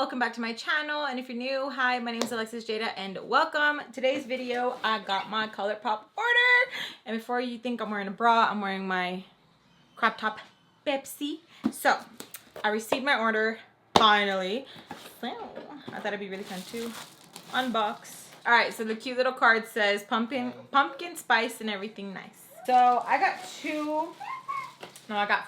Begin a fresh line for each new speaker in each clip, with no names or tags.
welcome back to my channel. And if you're new, hi, my name is Alexis Jayda and welcome. Today's video, I got my Colourpop order. And before you think I'm wearing a bra, I'm wearing my crop top Pepsi. So, I received my order, finally. So, I thought it'd be really fun to unbox. Alright, so the cute little card says pumpkin spice and everything nice. So, I got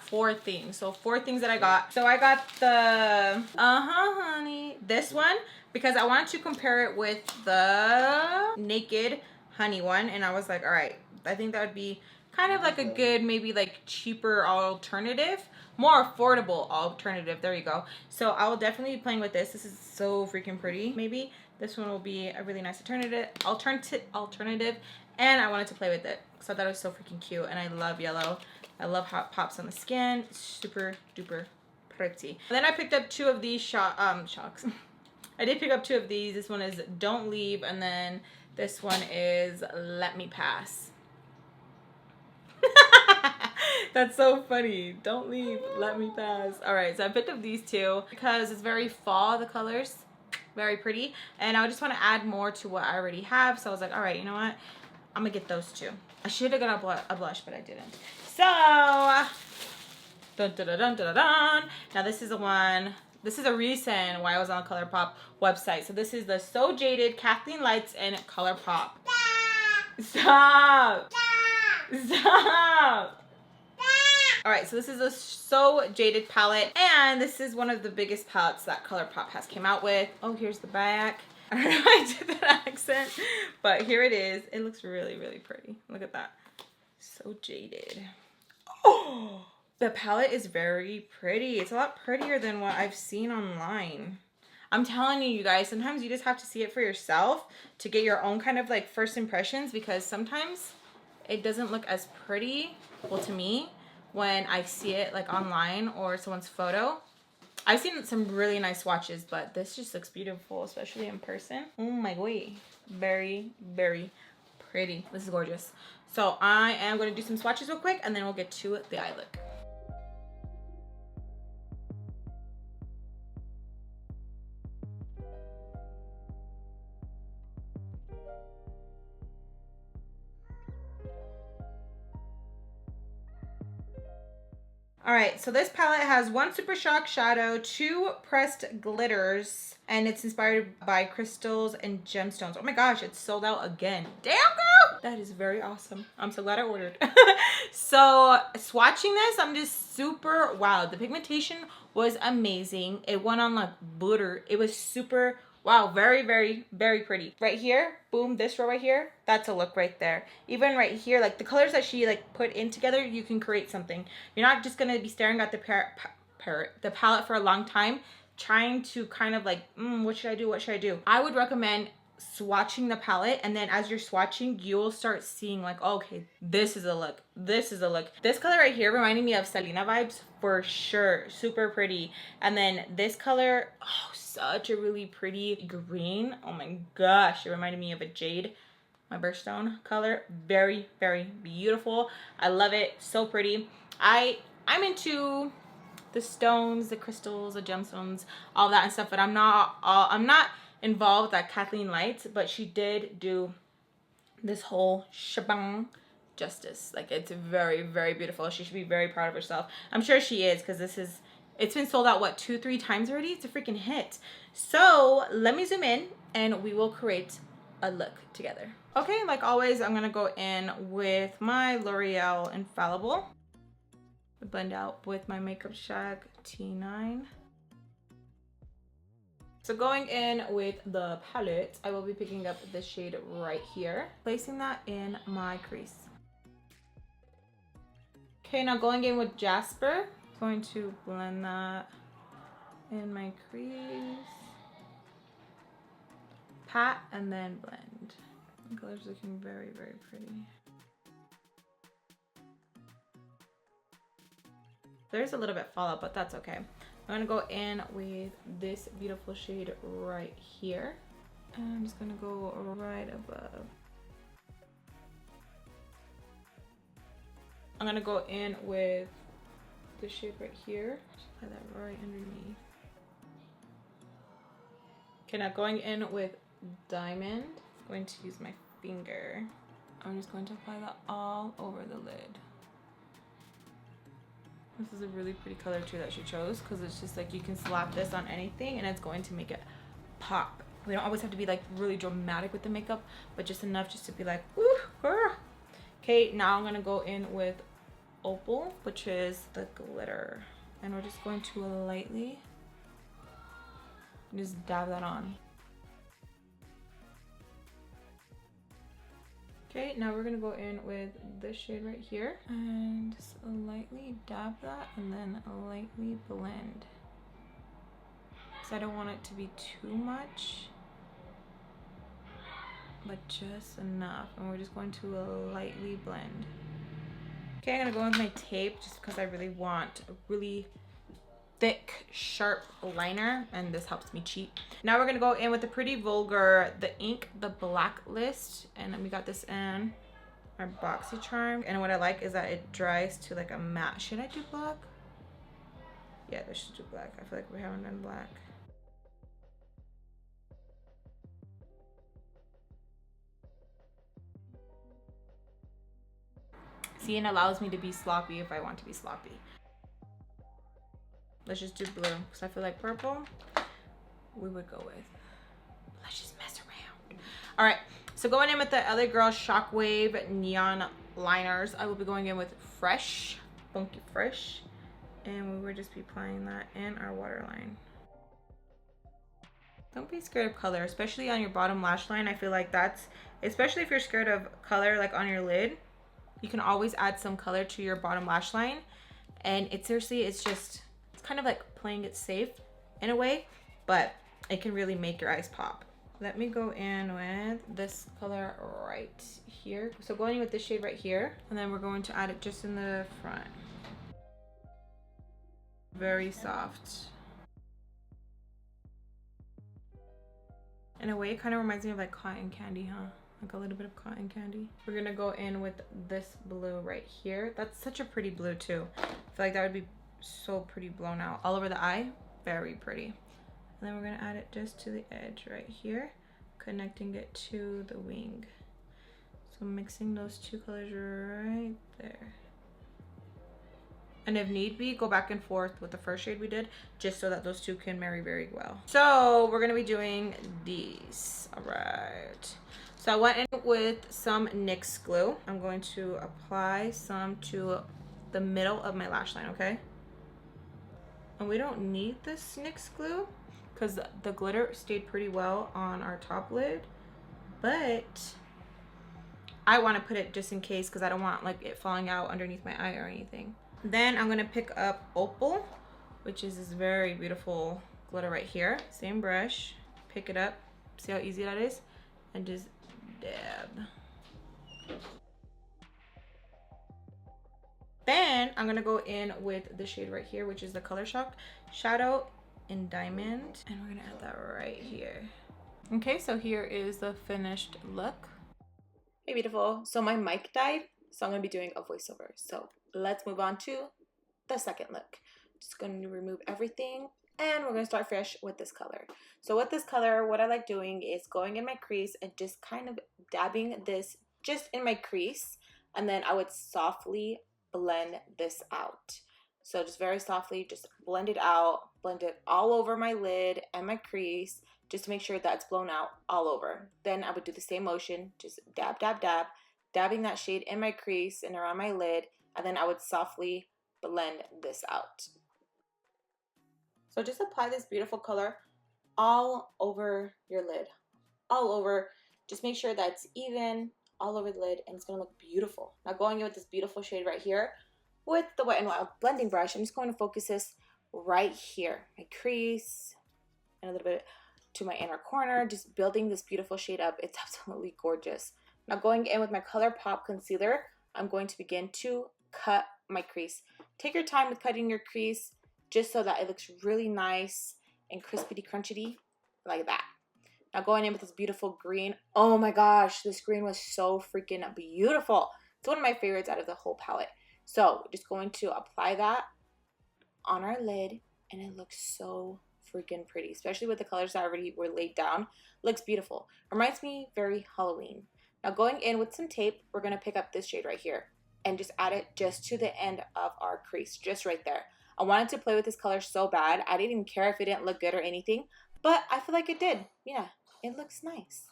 4 things. So 4 things that I got. So I got the honey, this one, because I wanted to compare it with the Naked honey one, and I was like, all right, I think that would be kind of like a good, maybe like cheaper alternative, more affordable alternative. There you go. So I will definitely be playing with this. This is so freaking pretty. Maybe this one will be a really nice alternative, and I wanted to play with it because I thought it was so freaking cute, and I love yellow. I love how it pops on the skin. Super duper pretty. And then I picked up 2 of these shocks. I did pick up 2 of these. This one is Don't Leave, and then this one is Let Me Pass. That's so funny. Don't leave, let me pass. Alright, so I picked up these 2 because it's very fall, the colors. Very pretty. And I just want to add more to what I already have. So I was like, alright, you know what? I'm gonna get those 2. I should have got a blush, but I didn't. So, dun, dun, dun, dun, dun, dun. Now this is the one. This is a reason why I was on the Colourpop website. So this is the So Jaded Kathleenlights Colourpop. Stop! Stop! Alright, so this is a So Jaded palette, and this is one of the biggest palettes that Colourpop has came out with. Oh, here's the back. I don't know why I did that accent, but here it is. It looks really, really pretty. Look at that. So Jaded. Oh, the palette is very pretty. It's a lot prettier than what I've seen online. I'm telling you, you guys, sometimes you just have to see it for yourself to get your own kind of like first impressions, because sometimes it doesn't look as pretty, well, to me, when I see it like online or someone's photo. I've seen some really nice swatches, but this just looks beautiful, especially in person. Oh my god. Very, very pretty. This is gorgeous. So I am going to do some swatches real quick, and then we'll get to the eye look. Alright, so this palette has 1 Super Shock shadow, 2 pressed glitters, and it's inspired by crystals and gemstones. Oh my gosh, it's sold out again. Damn, girl! That is very awesome. I'm so glad I ordered. So, swatching this, I'm just super wow. The pigmentation was amazing. It went on like butter. It was super wow, very, very, very pretty. Right here, boom, this row right here, that's a look right there. Even right here, like the colors that she like put in together, you can create something. You're not just gonna be staring at the palette for a long time, trying to kind of like, what should I do? What should I do? I would recommend swatching the palette, and then as you're swatching, you'll start seeing like, oh, okay, this is a look. This is a look. This color right here reminded me of Selena vibes for sure. Super pretty. And then this color, oh, such a really pretty green. Oh my gosh, it reminded me of a jade, my birthstone color. Very, very beautiful. I love it. So pretty. I'm into the stones, the crystals, the gemstones, all that and stuff, but I'm not involved at Kathleenlights, but she did do this whole shebang justice. Like, it's very, very beautiful. She should be very proud of herself. I'm sure she is, because it's been sold out, what, 2-3 times already? It's a freaking hit. So let me zoom in and we will create a look together. Okay, like always, I'm gonna go in with my L'Oreal Infallible, blend out with my Makeup Shack T9. So going in with the palette, I will be picking up this shade right here, placing that in my crease. Okay, now going in with Jasper, going to blend that in my crease, pat, and then blend. The color's looking very, very pretty. There's a little bit fallout, but that's okay. I'm gonna go in with this beautiful shade right here. And I'm just gonna go right above. I'm gonna go in with this shade right here. Just apply that right underneath. Okay, now going in with Diamond. I'm going to use my finger. I'm just going to apply that all over the lid. This is a really pretty color too that she chose, because it's just like you can slap this on anything and it's going to make it pop. We don't always have to be like really dramatic with the makeup, but just enough just to be like, ooh, girl. Okay, now I'm gonna go in with Opal, which is the glitter. And we're just going to lightly just dab that on. Okay, now we're gonna go in with this shade right here and just lightly dab that and then lightly blend. Because I don't want it to be too much, but just enough. And we're just going to lightly blend. Okay, I'm gonna go in with my tape just because I really want a really thick, sharp liner, and this helps me cheat. Now we're gonna go in with the Pretty Vulgar, the ink, the Blacklist, and we got this in our BoxyCharm. And what I like is that it dries to like a matte. Should I do black? Yeah, let's just do black. I feel like we haven't done black. See, and it allows me to be sloppy if I want to be sloppy. Let's just do blue, because I feel like purple we would go with. Let's just mess around. All right, so going in with the LA Girl Shockwave Neon Liners, I will be going in with Fresh, Funky Fresh, and we will just be applying that in our waterline. Don't be scared of color, especially on your bottom lash line. I feel like that's, especially if you're scared of color like on your lid, you can always add some color to your bottom lash line. And it seriously, it's just, it's kind of like playing it safe in a way, but it can really make your eyes pop. Let me go in with this color right here. So going in with this shade right here, and then we're going to add it just in the front. Very soft. In a way, it kind of reminds me of like cotton candy, huh? Like a little bit of cotton candy. We're gonna go in with this blue right here. That's such a pretty blue too. I feel like that would be so pretty blown out all over the eye. Very pretty. And then we're gonna add it just to the edge right here, connecting it to the wing. So mixing those two colors right there. And if need be, go back and forth with the first shade we did, just so that those two can marry very well. So we're gonna be doing these, all right. So I went in with some NYX glue. I'm going to apply some to the middle of my lash line, okay? And we don't need this NYX glue because the glitter stayed pretty well on our top lid, but I want to put it just in case because I don't want like it falling out underneath my eye or anything. Then I'm gonna pick up Opal, which is this very beautiful glitter right here. Same brush, pick it up, see how easy that is, and just dab. Then I'm gonna go in with the shade right here, which is the Color Shock Shadow in Diamond, and we're gonna add that right here. Okay, so here is the finished look. Hey beautiful, so my mic died, so I'm gonna be doing a voiceover. So let's move on to the second look. Just going to remove everything, and we're gonna start fresh with this color. So with this color, what I like doing is going in my crease and just kind of dabbing this just in my crease, and then I would softly blend this out. So just very softly, just blend it out, blend it all over my lid and my crease, just to make sure that it's blown out all over. Then I would do the same motion, just dab, dab, dab, dabbing that shade in my crease and around my lid, and then I would softly blend this out. So just apply this beautiful color all over your lid, all over. Just make sure that it's even all over the lid, and it's gonna look beautiful. Now going in with this beautiful shade right here with the Wet n Wild blending brush, I'm just going to focus this right here, my crease, and a little bit to my inner corner, just building this beautiful shade up. It's absolutely gorgeous. Now going in with my ColourPop concealer, I'm going to begin to cut my crease. Take your time with cutting your crease just so that it looks really nice and crispity crunchy like that. Now going in with this beautiful green. Oh my gosh, this green was so freaking beautiful. It's one of my favorites out of the whole palette. So just going to apply that on our lid, and it looks so freaking pretty, especially with the colors that already were laid down. Looks beautiful. Reminds me very Halloween. Now going in with some tape, we're going to pick up this shade right here and just add it just to the end of our crease, just right there. I wanted to play with this color so bad. I didn't even care if it didn't look good or anything, but I feel like it did. Yeah, it looks nice.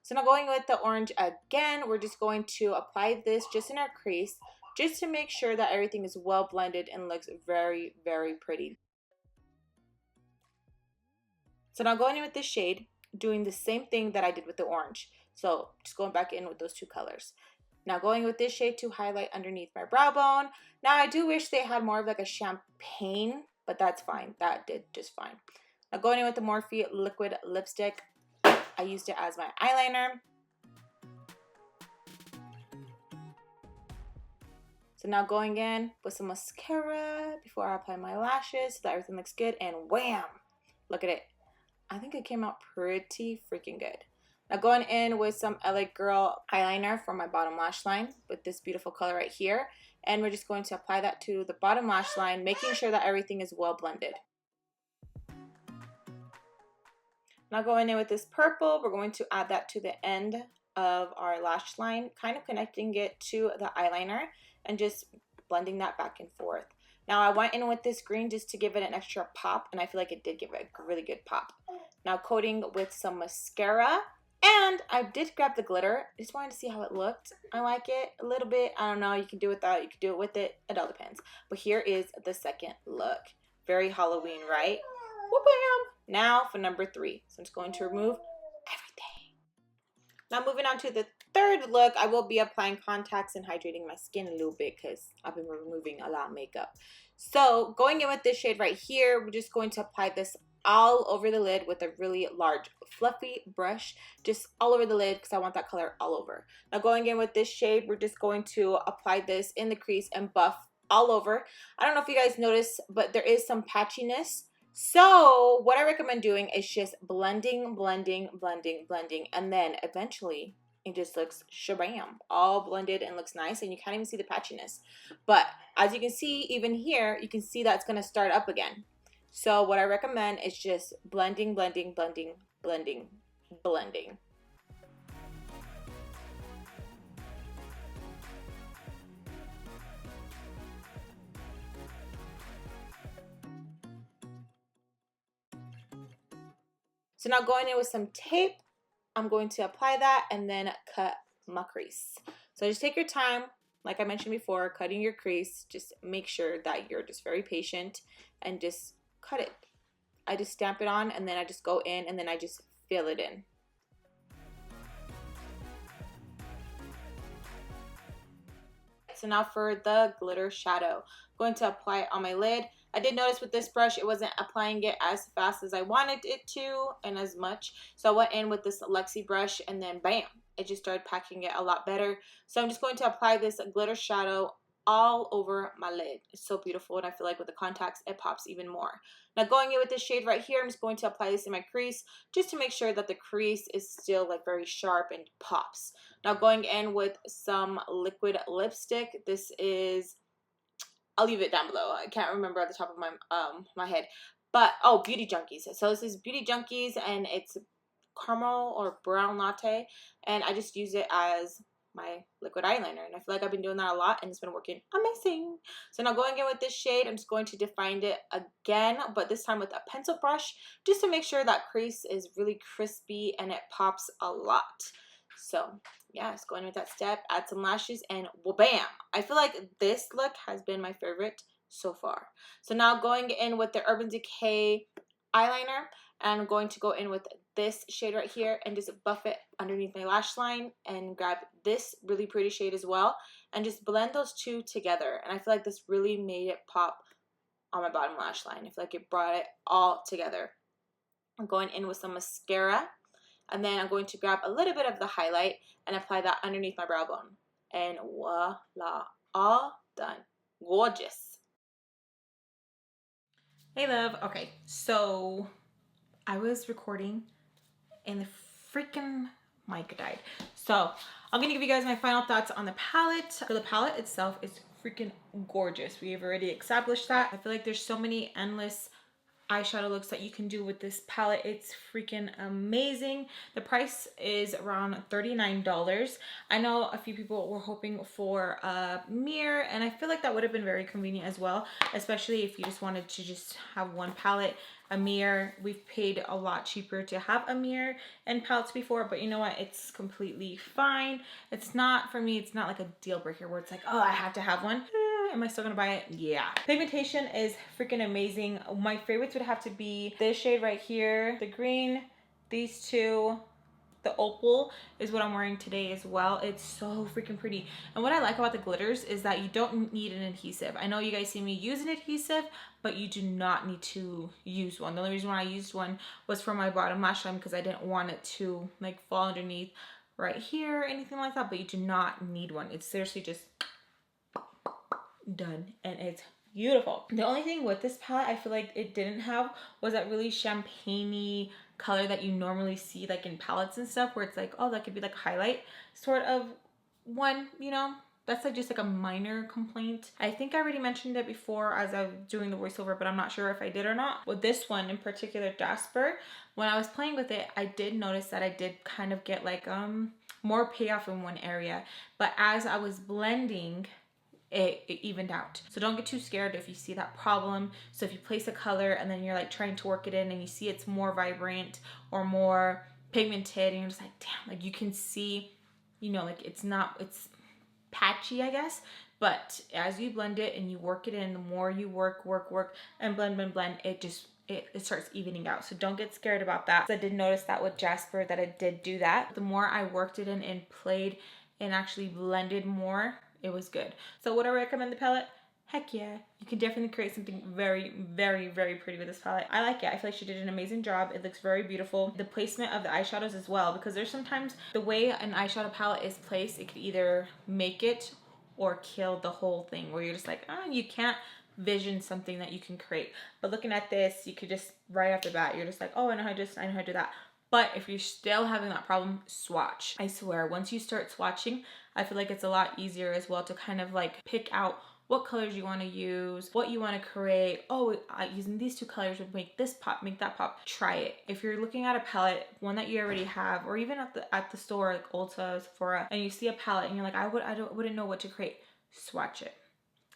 So now going with the orange again, we're just going to apply this just in our crease, just to make sure that everything is well blended and looks very, very pretty. So now going in with this shade, doing the same thing that I did with the orange. So just going back in with those two colors. Now going with this shade to highlight underneath my brow bone. Now I do wish they had more of like a champagne, but that's fine. That did just fine. Now going in with the Morphe liquid lipstick. I used it as my eyeliner. So now going in with some mascara before I apply my lashes so that everything looks good, and wham! Look at it. I think it came out pretty freaking good. Now going in with some LA Girl eyeliner for my bottom lash line with this beautiful color right here. And we're just going to apply that to the bottom lash line, making sure that everything is well blended. Now going in with this purple, we're going to add that to the end of our lash line, kind of connecting it to the eyeliner and just blending that back and forth. Now I went in with this green just to give it an extra pop, and I feel like it did give it a really good pop. Now coating with some mascara, and I did grab the glitter. I just wanted to see how it looked. I like it a little bit. I don't know, you can do it without, you can do it with it. It all depends. But here is the second look. Very Halloween, right? Whoop-bam! Now for number 3. So I'm just going to remove everything. Now moving on to the third look, I will be applying contacts and hydrating my skin a little bit because I've been removing a lot of makeup. So going in with this shade right here, we're just going to apply this all over the lid with a really large fluffy brush, just all over the lid because I want that color all over. Now going in with this shade, we're just going to apply this in the crease and buff all over. I don't know if you guys noticed, but there is some patchiness. So what I recommend doing is just blending, blending, blending, blending, and then eventually it just looks shabam, all blended and looks nice, and you can't even see the patchiness. But as you can see, even here, you can see that it's going to start up again. So what I recommend is just blending, blending, blending, blending, blending. So now going in with some tape, I'm going to apply that and then cut my crease. So just take your time, like I mentioned before, cutting your crease. Just make sure that you're just very patient and just cut it. I just stamp it on and then I just go in and then I just fill it in. So now for the glitter shadow, I'm going to apply it on my lid. I did notice with this brush it wasn't applying it as fast as I wanted it to and as much. So I went in with this Alexi brush and then bam, it just started packing it a lot better. So I'm just going to apply this glitter shadow all over my lid. It's so beautiful, and I feel like with the contacts it pops even more. Now going in with this shade right here, I'm just going to apply this in my crease just to make sure that the crease is still like very sharp and pops. Now going in with some liquid lipstick. This is, I'll leave it down below. I can't remember at the top of my head. But, oh, Beauty Junkies. So this is Beauty Junkies, and it's caramel or brown latte. And I just use it as my liquid eyeliner. And I feel like I've been doing that a lot, and it's been working amazing. So now going in with this shade, I'm just going to define it again, but this time with a pencil brush, just to make sure that crease is really crispy and it pops a lot. So yeah, just going with that step, add some lashes, and bam! I feel like this look has been my favorite so far. So now going in with the Urban Decay eyeliner, and I'm going to go in with this shade right here and just buff it underneath my lash line and grab this really pretty shade as well and just blend those two together. And I feel like this really made it pop on my bottom lash line. I feel like it brought it all together. I'm going in with some mascara. And then I'm going to grab a little bit of the highlight and apply that underneath my brow bone. And voila, all done. Gorgeous. Hey love, okay, so I was recording and the freaking mic died. So I'm gonna give you guys my final thoughts on the palette. So the palette itself is freaking gorgeous. We have already established that. I feel like there's so many endless eyeshadow looks that you can do with this palette. It's freaking amazing. The price is around $39. I know a few people were hoping for a mirror, and I feel like that would have been very convenient as well, especially if you just wanted to just have one palette. A mirror, we've paid a lot cheaper to have a mirror and palettes before, but you know what, it's completely fine. It's not, for me, it's not like a deal breaker where it's like, oh, I have to have one. Am I still gonna buy it? Yeah. Pigmentation is freaking amazing. My favorites would have to be this shade right here, the green, these two. The opal is what I'm wearing today as well. It's so freaking pretty. And what I like about the glitters is that you don't need an adhesive. I know you guys see me use an adhesive, but you do not need to use one. The only reason why I used one was for my bottom lash line because I didn't want it to like fall underneath right here or anything like that, but you do not need one. It's seriously just done, and it's beautiful. The only thing with this palette I feel like it didn't have was that really champagne-y color that you normally see like in palettes and stuff, where it's like, oh, that could be like a highlight sort of one, you know. That's like just like a minor complaint. I think I already mentioned it before as I was doing the voiceover, but I'm not sure if I did or not. With this one in particular, Jasper, when I was playing with it, I did notice that I did kind of get like more payoff in one area, but as I was blending, it evened out. So don't get too scared if you see that problem. So if you place a color and then you're like trying to work it in and you see it's more vibrant or more pigmented and you're just like, damn, like you can see, you know, like it's patchy, I guess. But as you blend it and you work it in, the more you work and blend, it starts evening out. So don't get scared about that. I did notice that with Jasper that it did do that. The more I worked it in and played and actually blended more, it was good. So would I recommend the palette? Heck yeah. You can definitely create something very, very, very pretty with this palette. I like it. I feel like she did an amazing job. It looks very beautiful. The placement of the eyeshadows as well, because there's sometimes the way an eyeshadow palette is placed, it could either make it or kill the whole thing, where you're just like, oh, you can't vision something that you can create. But looking at this, you could just right off the bat, you're just like, oh, I know how to do that. But if you're still having that problem, swatch. I swear, once you start swatching, I feel like it's a lot easier as well to kind of like pick out what colors you want to use, what you want to create. Oh, using these two colors would make this pop, make that pop. Try it. If you're looking at a palette, one that you already have, or even at the store like Ulta, Sephora, and you see a palette and you're like, I wouldn't know what to create, swatch it.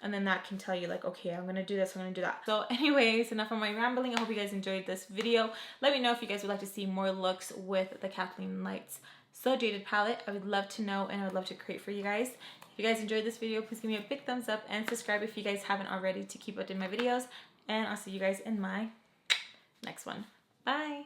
And then that can tell you like, okay, I'm gonna do this, I'm gonna do that. So anyways, enough of my rambling. I hope you guys enjoyed this video. Let me know if you guys would like to see more looks with the Kathleen Lights So Jaded palette. I would love to know, and I would love to create for you guys. If you guys enjoyed this video, please give me a big thumbs up and subscribe if you guys haven't already to keep up with my videos. And I'll see you guys in my next one. Bye.